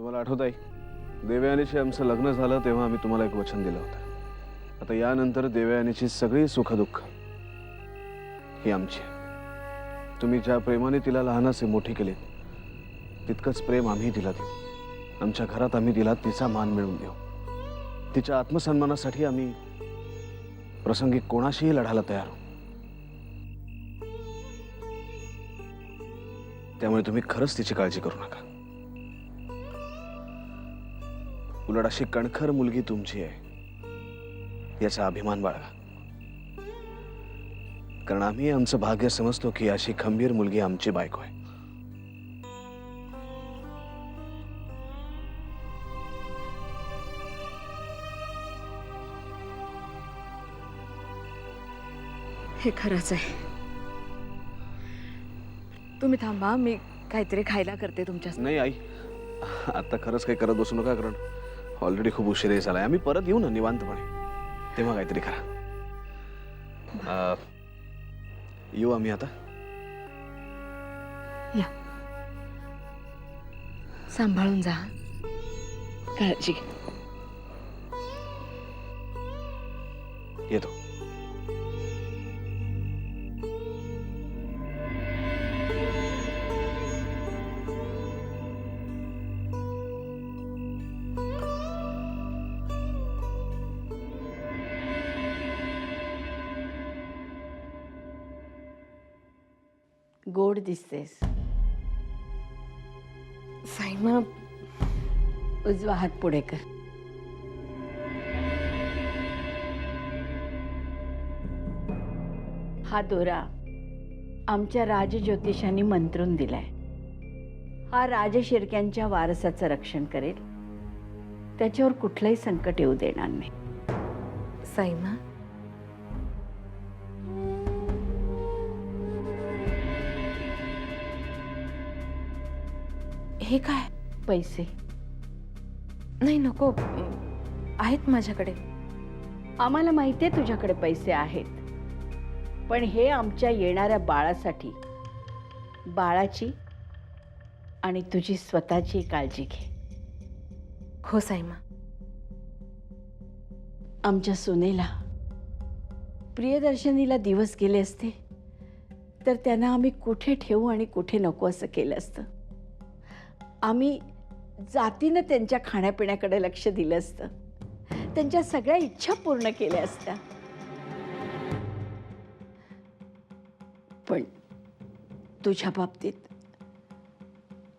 तुम्हाला आठवत आहे देवयानीशी आमचं लग्न झालं तेव्हा आम्ही तुम्हाला एक वचन दिलं होतं. आता यानंतर देवयानीची सगळी सुखदुःख ही आमची आहे. तुम्ही ज्या प्रेमाने तिला लहानाचे मोठे केले तितकंच प्रेम आम्ही तिला देऊ. आमच्या घरात आम्ही तिला तिचा मान मिळवून देऊ. तिच्या आत्मसन्मानासाठी आम्ही प्रसंगी कोणाशीही लढायला तयार आहोत. त्यामुळे तुम्ही खरंच तिची काळजी करू नका. उलट अशी कणखर मुलगी तुमची आहे याचा अभिमान बाळगा. कारण आम्ही आमचं भाग्य समजतो की अशी खंबीर मुलगी आमची बायको आहे. हे खरंच आहे. तुम्ही थांबा, मी काहीतरी खायला करते तुमच्या. नाही आई, आता खरंच काही करत बसू नका कारण ऑलरेडी खूप उशीर झालाय. आम्ही परत येऊ ना निवांतपणे, तेव्हा काहीतरी करा. येऊ आम्ही आता. या, सांभाळून जा, काळजी घे. येतो. गोड दिसतेस. साईमा, उजवा हात पुढे कर. हा दोरा आमच्या राजज्योतिषांनी मंत्रून दिलाय. हा राजशिर्क्यांच्या वारसाचं रक्षण करेल. त्याच्यावर कुठलंही संकट येऊ देणार नाही. साईमा, हे काय? पैसे नाही, नको. आहेत माझ्याकडे. आम्हाला माहिती आहे तुझ्याकडे पैसे आहेत, पण हे आमच्या येणाऱ्या बाळासाठी, बाळाची आणि तुझी स्वतःची काळजी घे. हो साईमा. आमच्या सुनेला, प्रियदर्शनीला दिवस गेले असते तर त्यांना आम्ही कुठे ठेवू आणि कुठे नको असं केलं असतं. आम्ही जातीनं त्यांच्या खाण्यापिण्याकडे लक्ष दिलं असतं. त्यांच्या सगळ्या इच्छा पूर्ण केल्या असत्या. पण तुझ्या बाबतीत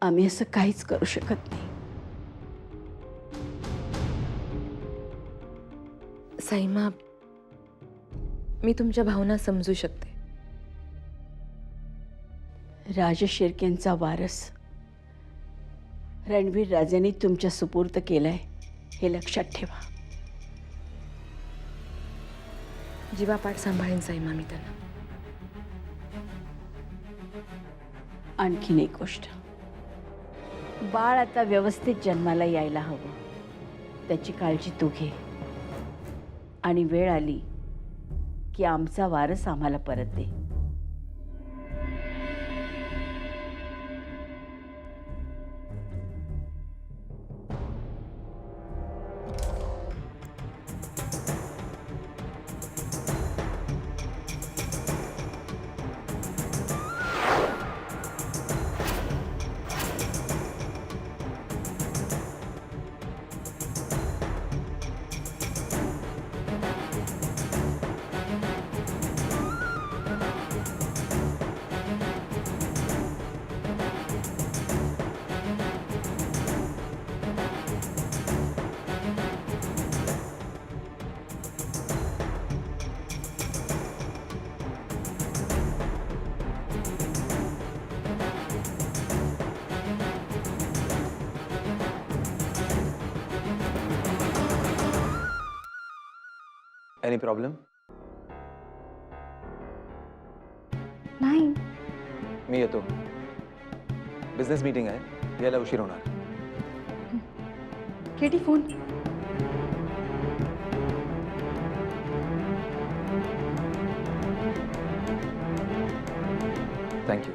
आम्ही असं काहीच करू शकत नाही. साईमा, मी तुमच्या भावना समजू शकते. राजशिर्केंचा वारस रणवीर राजेंनी तुमच्या सुपूर्द केलाय हे लक्षात ठेवा. जीवापाठ सांभाळेन साईमा मी त्यांना. आणखीन एक गोष्ट, बाळ आता व्यवस्थित जन्माला यायला हवं. त्याची काळजी तू घे आणि वेळ आली की आमचा वारस आम्हाला परत दे. Any problem? नाही. मी येतो. बिझनेस मीटिंग आहे, यायला उशीर होणार. केटी फोन. थँक्यू.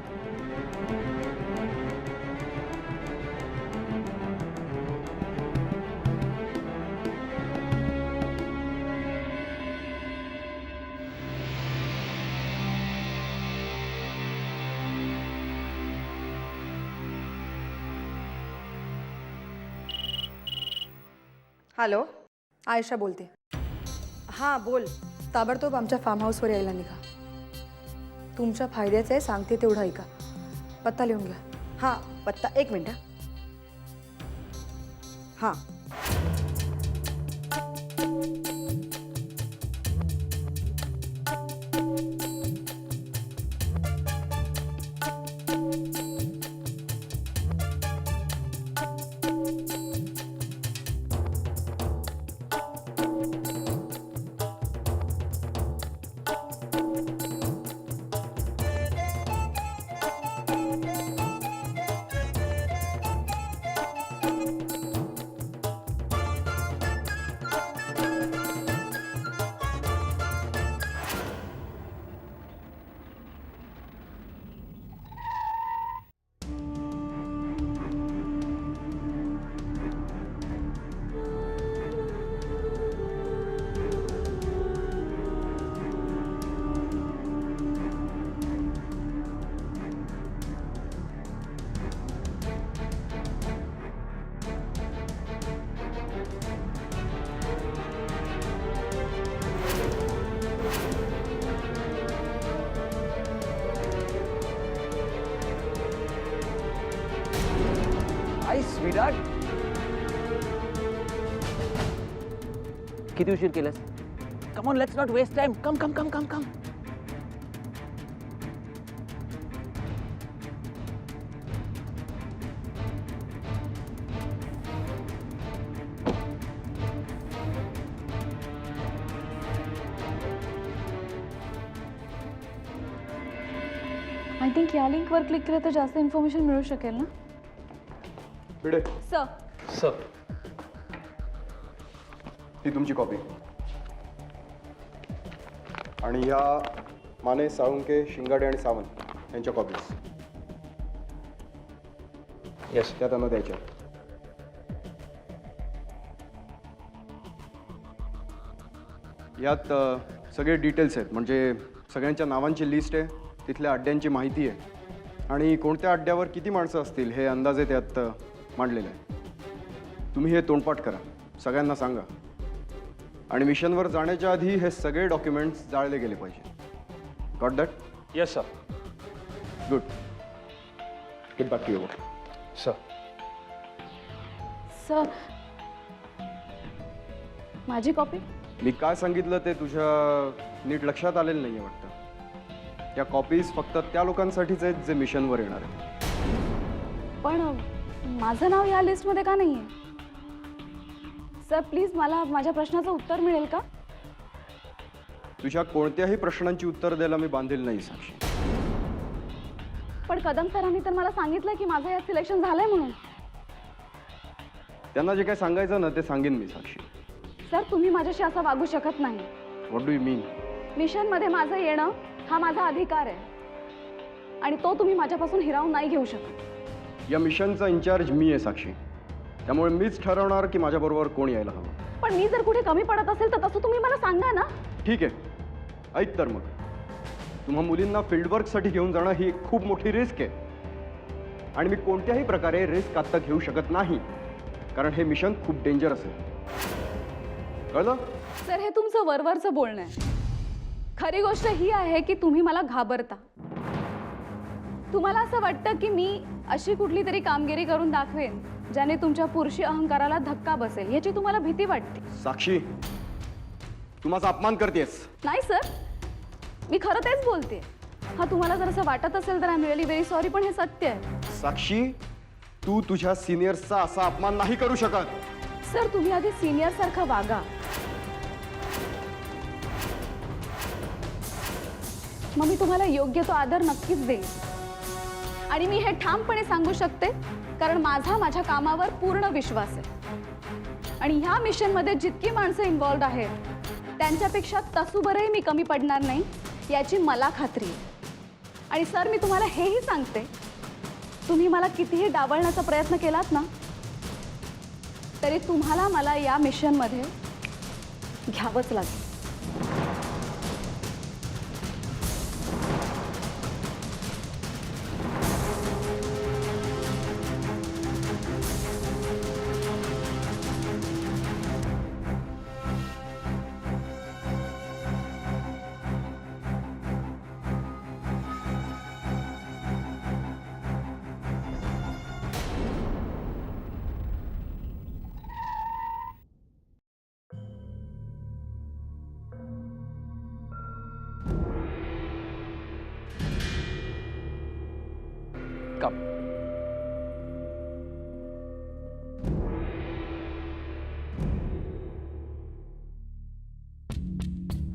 हॅलो, आयशा बोलते. हां बोल. ताबडतोब आमच्या फार्म हाऊसवर यायला निघा. तुमच्या फायद्याचं आहे, सांगते तेवढं ऐका. पत्ता लिहून घ्या. हां पत्ता, एक मिनटं. हां हाय स्वीटार्ट. किती उशीर केलंस? Come on, let's not waste time. Come come come come come. I think या लिंकवर क्लिक केलं तर जास्त इन्फॉर्मेशन मिळू शकेल ना. Bhide, sir, sir. ही तुमची कॉपी आणि ह्या माने, साळुंके, शिंगाडे आणि सावंत यांच्या कॉपीज येस. त्या त्यांना द्यायच्या. यात सगळे डिटेल्स आहेत, म्हणजे सगळ्यांच्या नावांची लिस्ट आहे, तिथल्या अड्ड्यांची माहिती आहे आणि कोणत्या अड्ड्यावर किती माणसं असतील हे अंदाजे त्यात मांडलेलं आहे. तुम्ही हे तोंडपाठ करा, सगळ्यांना सांगा आणि मिशनवर जाण्याच्या आधी हे सगळे डॉक्युमेंट्स जाळले गेले पाहिजे. Got that? Yes sir. Good. Get back to your. Sir. Sir, माझी कॉपी. मी काय सांगितलं ते तुझ्या नीट लक्षात आलेलं नाही आहे वाटतं. या कॉपीज फक्त त्या लोकांसाठीच आहेत जे मिशनवर येणार आहेत. पण माझं नाव या लिस्टमध्ये का नाही आहे? सर प्लीज, मला माझ्या प्रश्नाचं उत्तर मिळेल का? तुझ्या कोणत्याही प्रश्नांची उत्तर द्यायला मी बांधील नाही साक्षी. पण कदम सरांनी तर मला सांगितलं की माझं यात सिलेक्शन झालंय म्हणून. त्यांना जे काय सांगायचं ना ते सांगेन मी साक्षी. सर तुम्ही माझ्याशी असं वागू शकत नाही. व्हॉट डू यू मीन? मिशनमध्ये माझं येणं हा माझा अधिकार आहे आणि तो तुम्ही माझ्यापासून हिरावून नाही घेऊ शकत. या मिशनचा इन्चार्ज मी आहे साक्षी, त्यामुळे मीच ठरवणार की माझ्याबरोबर कोण यायला हवं. पण मी जर कुठे कमी पडत असेल तर तसं तुम्ही मला सांगा ना. ठीक आहे, ऐक तर मग. तुम्हा मुलींना फील्डवर्कसाठी घेऊन जाणं ही एक खूप मोठी रिस्क आहे आणि मी कोणत्याही प्रकारे रिस्क आत्ता घेऊ शकत नाही, कारण हे मिशन खूप डेंजरस आहे. कळलं? सर हे तुमचं वरवरचं बोलणं आहे. खरी गोष्ट ही आहे की तुम्ही मला घाबरता. तुम्हाला असं वाटतं की मी अशी कुठली तरी कामगिरी करून दाखवेन ज्याने तुमच्या पुरुषी अहंकाराला धक्का बसेल, याची तुम्हाला भीती वाटते. साक्षी, तू माझा अपमान करतेस. नाही सर, मी खरं तेच बोलते. हा तुम्हाला जर असं वाटत असेल तर I am really very sorry, पण हे सत्य आहे. साक्षी, तू तुझ्या सिनियर्सचा असा अपमान नाही करू शकत. सर तुम्ही आधी सिनियर सारखं वागा, मग मी तुम्हाला योग्य तो आदर नक्कीच देईन. आणि मी हे ठामपणे सांगू शकते कारण माझा माझ्या कामावर पूर्ण विश्वास आहे आणि ह्या मिशनमध्ये जितकी माणसं इन्व्हॉल्व्ड आहेत त्यांच्यापेक्षा तसूभरही मी कमी पडणार नाही याची मला खात्री आहे. आणि सर मी तुम्हाला हेही सांगते, तुम्ही मला कितीही डावलण्याचा प्रयत्न केलात ना तरी तुम्हाला मला या मिशनमध्ये घ्यावंच लागेल.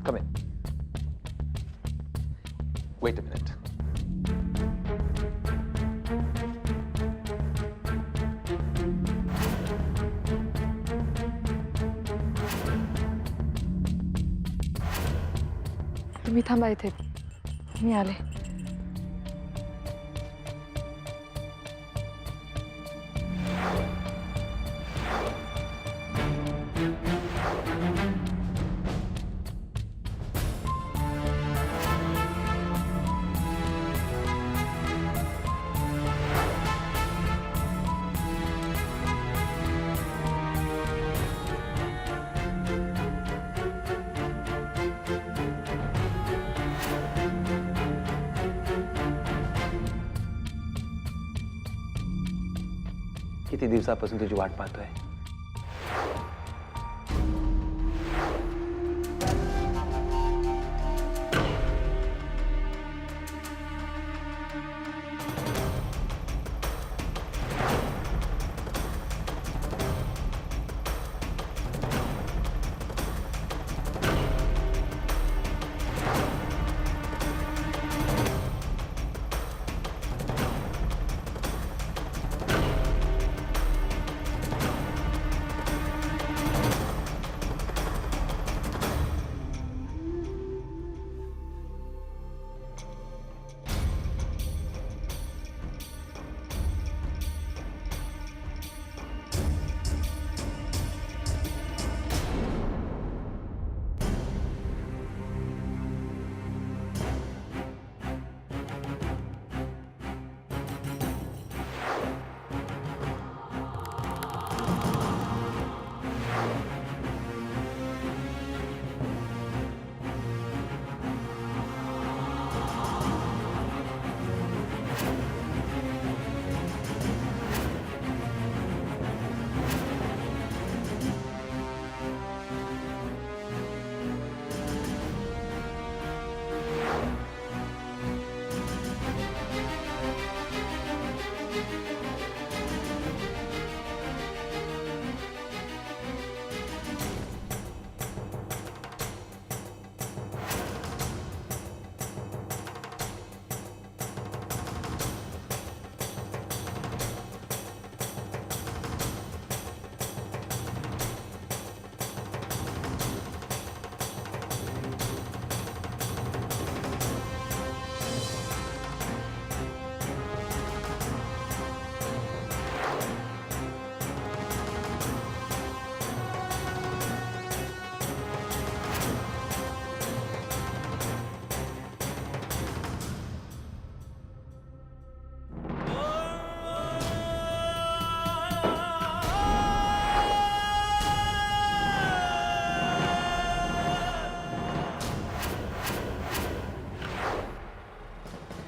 Come in. Wait a minute. तुम्ही थांबा इथे, मी आले. किती दिवसापासून तुझी वाट पाहतोय.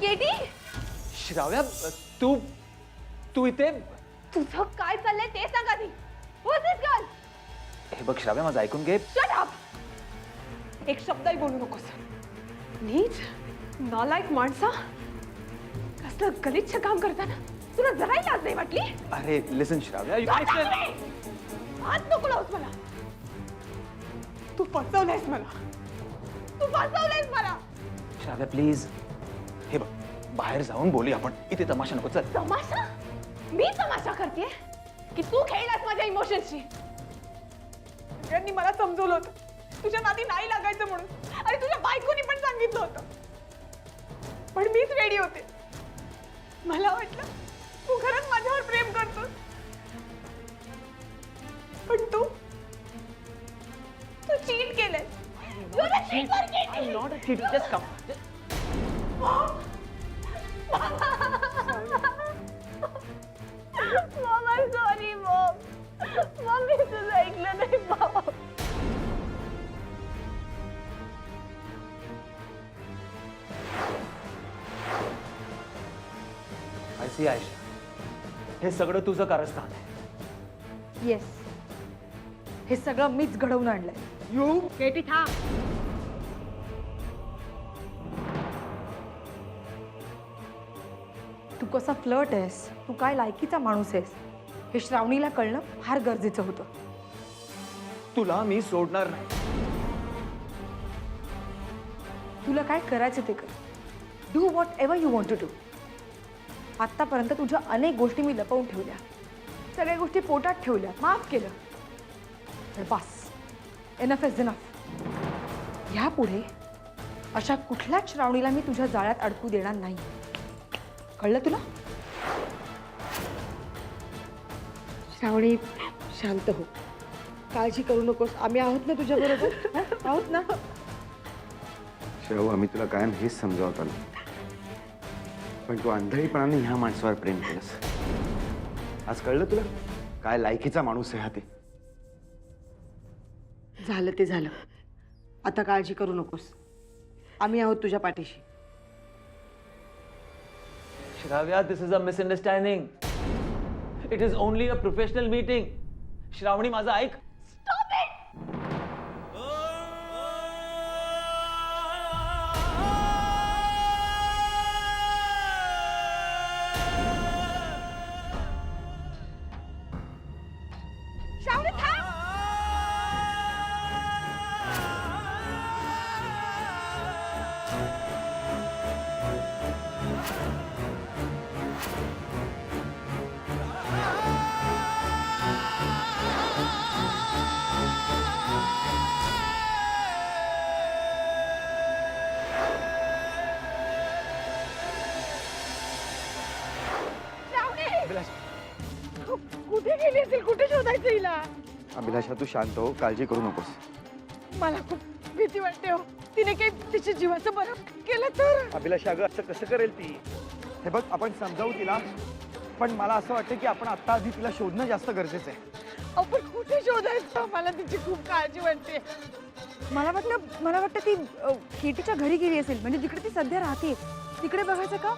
केटी, श्राव्या, तू इथे. तुझं काय चाललंय ते सांग आधी. Who's this girl? हे बघ श्राव्या, माझं ऐकून घे. Shut up! एक शब्दही बोलू नकोस. नीच नालायक माणसा, कसलं गलिच्छ काम करताना तुला जराही लाज नाही वाटली? अरे लिसन श्राव्या, हात नको लावूस मला. तू फसवलंयस मला. तू फसवलंयस मला. श्राव्या प्लीज. हे बघ, बाहेर जाऊन बोलूया आपण. इथे तमाशा नको. चल. तमाशा? मी तमाशा करतेय की तू खेळलास माझ्या इमोशन्सशी? सगळ्यांनी मला समजवलं होतं तुझ्या नादी नाही लागायचं म्हणून, आणि तुझ्या बायकोनी पण सांगितलं होतं, पण मीच वेडी होते. मला वाटलं तू खरंच माझ्यावर प्रेम करतोस, पण तू चीट केलंय. I'm not a cheater. Just come. Mom, I sorry mom. Mom, मी तुझं ऐकलं नाही मॉम. I see, Ayesha. हे सगळं तुझं कारस्थान आहे. येस, हे सगळं मीच घडवून आणलंय. You? केटी थांब. तू कसा फ्लर्ट आहेस, तू काय लायकीचा माणूस आहेस, हे श्रावणीला कळणं फार गरजेचं होतं. तुला मी सोडणार नाही. तुला काय करायचं ते कर. Do whatever you want to do. आत्तापर्यंत तुझ्या अनेक गोष्टी मी लपवून ठेवल्या, सगळ्या गोष्टी पोटात ठेवल्या, माफ केलं. तर बस, एनफ इज इनफ. ह्यापुढे अशा कुठल्याच श्रावणीला मी तुझ्या जाळ्यात अडकू देणार नाही. कळलं तुला? श्रावणी, शांत हो. काळजी करू नकोस. आम्ही आहोत ना तुझ्याबरोबर. आहोत ना. शेव, आम्ही तुला कायम हेच समजावत आलो, पण तू आंधळीपणाने ह्या माणसावर प्रेम केलंस. आज कळलं तुला काय लायकीचा माणूस आहे हा ते. झालं ते झालं. आता काळजी करू नकोस. आम्ही आहोत तुझ्या पाठीशी. Shravya, this is a misunderstanding. It is only a professional meeting. श्रावणी, माझं ऐक. कुठे गेली असेल? कुठे शोधायचं हिला? अभिलाषा, तू शांत हो, काळजी करू नकोस. मला खूप भीती वाटते हो. तिने काही तिच्या जीवाचं बरं केलं तर? अभिलाषा, अगं असं कसं करेल ती? हे बघ, आपण समजावू तिला, पण मला असं वाटतं की आपण आत्ता आधी तिला शोधणं जास्त गरजेचं आहे. आपण कुठे शोधायचं? मला तिची खूप काळजी वाटते. मला वाटतं ती केटीच्या घरी गेली असेल. म्हणजे जिकडे ती सध्या राहते तिकडे बघायचं का?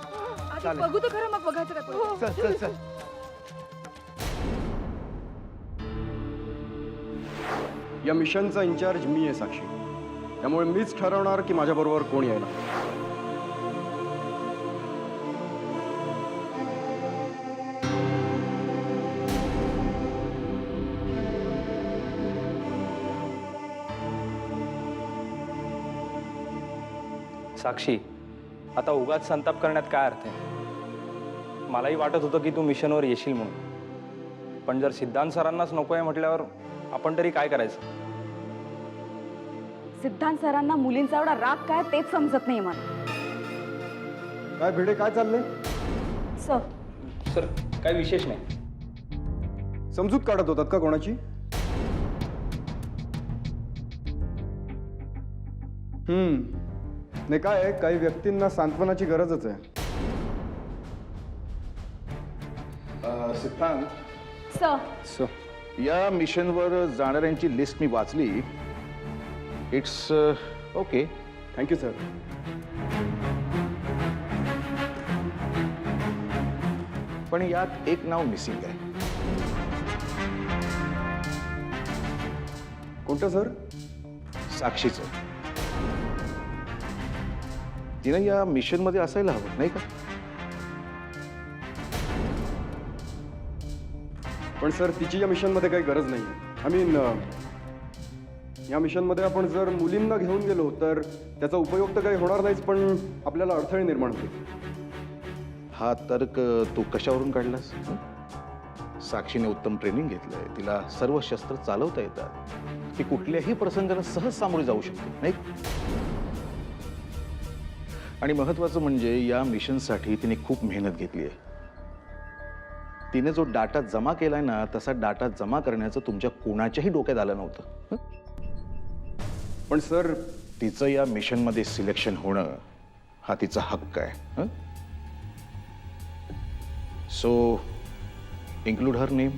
आधी चालेल. बघू तर खरं, मग बघायचं का पुढे? चल चल चल. या मिशनचा इन्चार्ज मी आहे साक्षी, त्यामुळे मीच ठरवणार की माझ्याबरोबर कोण यायला. साक्षी, आता उगाच संताप करण्यात काय अर्थ आहे? मलाही वाटत होतं की तू मिशनवर येशील म्हणून, पण जर सिद्धांत सरांनाच नको आहे म्हटल्यावर आपण तरी काय करायचं? सिद्धांत सरांना मुलींचा एवढा राग काय तेच समजत नाही मला. काय भिडे, काय चाललंय? सर, सर, काय विशेष नाही. समजूत काढत होतात का कोणाची? नाही, काय आहे, काही व्यक्तींना सांत्वनाची गरजच आहे. सिद्धांत, सर, या मिशनवर जाणाऱ्यांची लिस्ट मी वाचली. It's okay. Thank you sir. पण यात एक नाव मिसिंग आहे. कोणतं सर? साक्षीचं. तिनं या मिशनमध्ये असायला हवं, नाही का? पण सर, तिची या मिशनमध्ये काही गरज नाही. आय मीन, या मिशनमध्ये आपण जर मुलींना घेऊन गेलो तर त्याचा उपयोग तर काही होणार नाहीच, पण आपल्याला अडथळे निर्माण होतील. हा तर्क तू कशावरून काढलास? साक्षीने उत्तम ट्रेनिंग घेतलंय, तिला सर्व शस्त्र चालवता येतात, ती कुठल्याही प्रसंगाला सहज सामोरी जाऊ शकते, नाही? आणि महत्वाचं म्हणजे या मिशनसाठी तिने खूप मेहनत घेतली आहे. तिने जो डाटा जमा केलाय ना, तसा डाटा जमा करण्याचं तुमच्या कोणाच्याही डोक्यात आलं नव्हतं. पण सर, तिचं या मिशनमध्ये सिलेक्शन होणं हा तिचा हक्क आहे. So include her name.